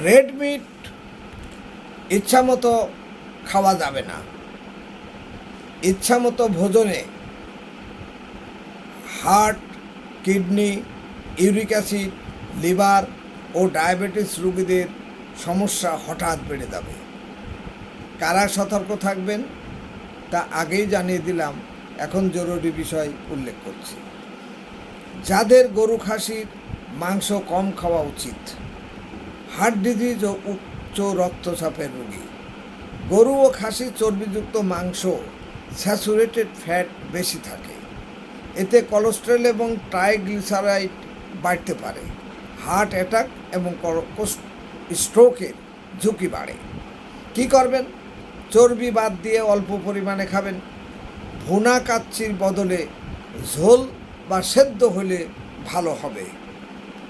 Red meat ইচ্ছামতো খাওয়া যাবে না। ইচ্ছামতো ভোজনে heart, kidney, uric acid, liver ও ডায়াবেটিস রোগীদের সমস্যা হঠাৎ বেড়ে যাবে। কারা সতর্ক থাকবেন তা আগেই জানিয়ে দিলাম, এখন জরুরি বিষয় উল্লেখ করছি। যাদের গরু খাসির মাংস কম খাওয়া উচিত, হার্ট ডিজিজ ও উচ্চ রক্তচাপের রোগী। গরু ও খাসি চর্বিযুক্ত মাংস স্যাচুরেটেড ফ্যাট বেশি থাকে, এতে কোলেস্টেরল এবং ট্রাইগ্লিসারাইড বাড়তে পারে। হার্ট অ্যাটাক এবং স্ট্রোকের ঝুঁকি বাড়ে। কি করবেন? চর্বি বাদ দিয়ে অল্প পরিমাণে খাবেন। ভুনা কাচ্চির বদলে ঝোল বা সেদ্ধ হলে ভালো হবে।